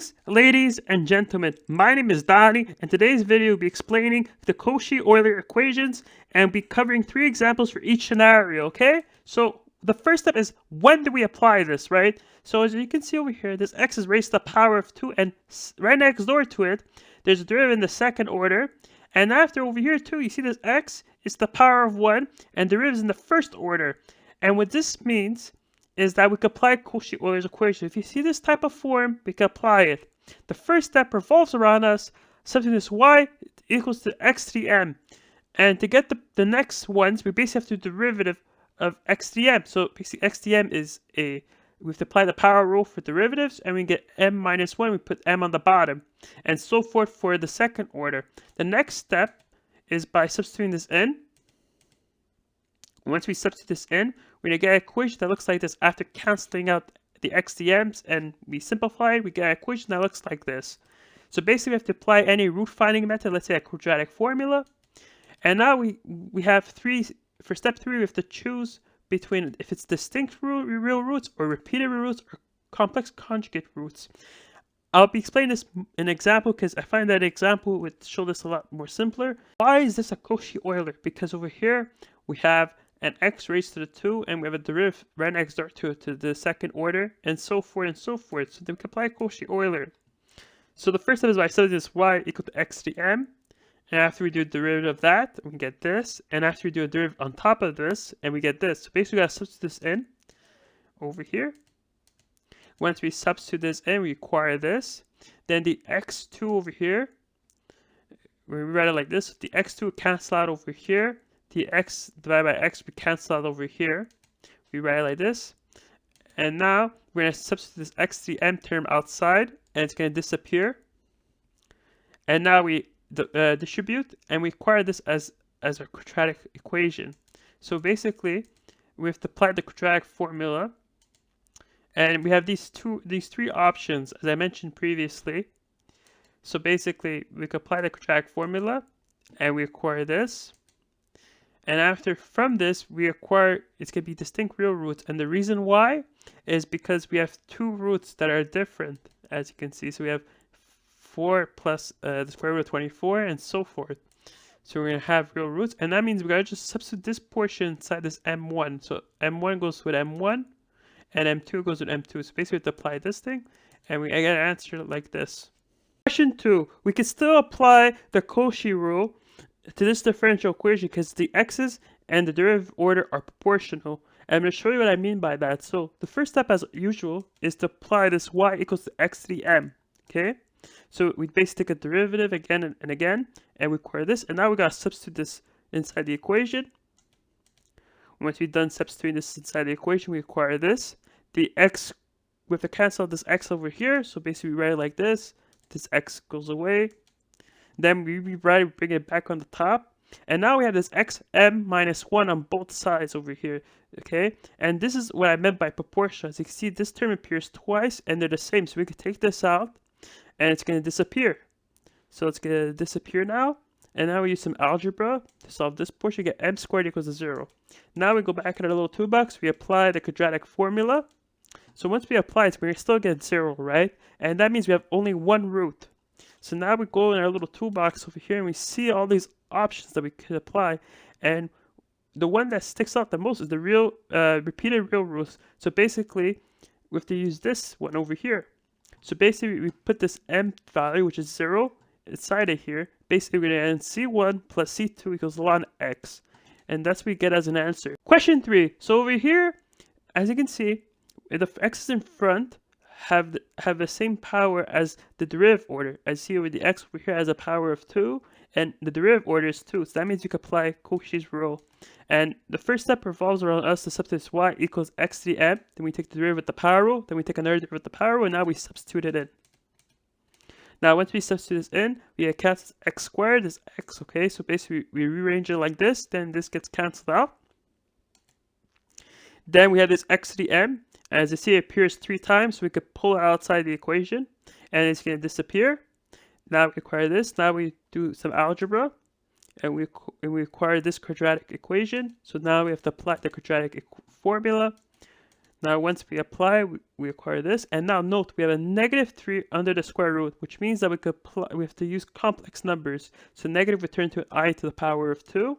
Greetings, ladies and gentlemen. My name is Donnie, and today's video will be explaining the Cauchy Euler equations and be covering 3 examples for each scenario, okay? So the first step is, when do we apply this, right? So as you can see over here, this x is raised to the power of 2, and right next door to it, there's a derivative in the second order. And after over here too, you see this x is the power of 1, and derivative is in the first order. And what this means is that we can apply Cauchy Euler's equation. If you see this type of form, we can apply it. The first step revolves around us substituting this y equals to x to the m. And to get the next ones, we basically have to do derivative of x to the m. So basically x to the m is we have to apply the power rule for derivatives, and we get m minus 1, we put m on the bottom, and so forth for the second order. The next step is by substituting this in. Once we substitute this in, we're going to get an equation that looks like this after canceling out the x to the m's, and we simplify it, we get an equation that looks like this. So basically we have to apply any root finding method, let's say a quadratic formula. And now we have for step 3, we have to choose between if it's distinct real roots or repeated real roots or complex conjugate roots. I'll be explaining this in an example because I find that example would show this a lot more simpler. Why is this a Cauchy Euler? Because over here we have an x raised to the 2, and we have a derivative right next door to it, to the second order, and so forth and so forth. So then we can apply Cauchy Euler. So the first step is by studying this y equal to x to the m, and after we do a derivative of that, we get this, and after we do a derivative on top of this, and we get this. So basically we gotta substitute this in over here. Once we substitute this in, we acquire this. Then the x2 over here, we write it like this. The x2 will cancel out over here. The x divided by x, we cancel out over here. We write it like this. And now we're going to substitute this x to the m term outside, and it's going to disappear. And now we distribute, and we acquire this as a quadratic equation. So basically, we have to apply the quadratic formula. And we have these 3 options, as I mentioned previously. So basically, we can apply the quadratic formula, and we acquire this. And from this, we acquire, it's going to be distinct real roots. And the reason why is because we have 2 roots that are different, as you can see. So we have 4 plus the square root of 24, and so forth. So we're going to have real roots. And that means we got to just substitute this portion inside this m1. So m1 goes with m1, and m2 goes with m2. So basically, we have to apply this thing, and I get an answer like this. Question 2. We can still apply the Cauchy rule to this differential equation because the x's and the derivative order are proportional. And I'm going to show you what I mean by that. So the first step, as usual, is to apply this y equals to x to the m. Okay? So we basically take a derivative again and again, and we acquire this. And now we got to substitute this inside the equation. Once we've done substituting this inside the equation, we acquire this. The x, we have to cancel this x over here. So basically we write it like this. This x goes away. Then we bring it back on the top. And now we have this xm minus 1 on both sides over here. Okay? And this is what I meant by proportional. As you can see, this term appears twice, and they're the same. So we can take this out, and it's going to disappear. So it's going to disappear now. And now we use some algebra to solve this portion. We get m squared equals to 0. Now we go back in our little toolbox. We apply the quadratic formula. So once we apply it, we still get 0, right? And that means we have only 1 root. So now we go in our little toolbox over here, and we see all these options that we could apply. And the one that sticks out the most is the repeated real roots. So basically, we have to use this one over here. So basically, we put this m value, which is 0, inside of here. Basically, we're going to end c1 plus c2 equals ln x. And that's what we get as an answer. Question 3. So over here, as you can see, the x's in front have the same power as the derivative order. I see over the x over here has a power of 2, and the derivative order is 2. So that means you can apply Cauchy's rule. And the first step revolves around us to substitute y equals x to the m. Then we take the derivative with the power rule. Then we take another derivative with the power rule, and now we substitute it in. Now once we substitute this in, we get cancel x squared is x. Okay, so basically we rearrange it like this. Then this gets canceled out. Then we have this x to the m. As you see, it appears 3 times, so we could pull it outside the equation, and it's going to disappear. Now we acquire this. Now we do some algebra, and we acquire this quadratic equation. So now we have to apply the quadratic formula. Now, once we apply, we acquire this. And now note, we have a -3 under the square root, which means that we have to use complex numbers. So negative we turn to I to the power of 2.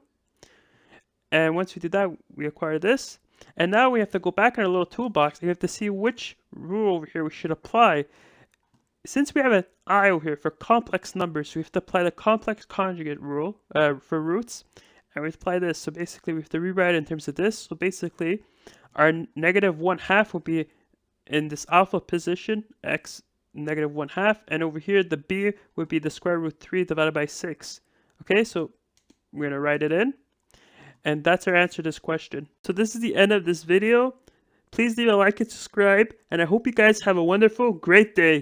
And once we do that, we acquire this. And now we have to go back in our little toolbox and we have to see which rule over here we should apply. Since we have an I over here for complex numbers, we have to apply the complex conjugate rule for roots. And we apply this. So basically, we have to rewrite it in terms of this. So basically, our -1/2 will be in this alpha position, x -1/2. And over here, the b would be the square root 3 divided by 6. Okay, so we're going to write it in. And that's our answer to this question. So this is the end of this video. Please leave a like and subscribe. And I hope you guys have a wonderful, great day.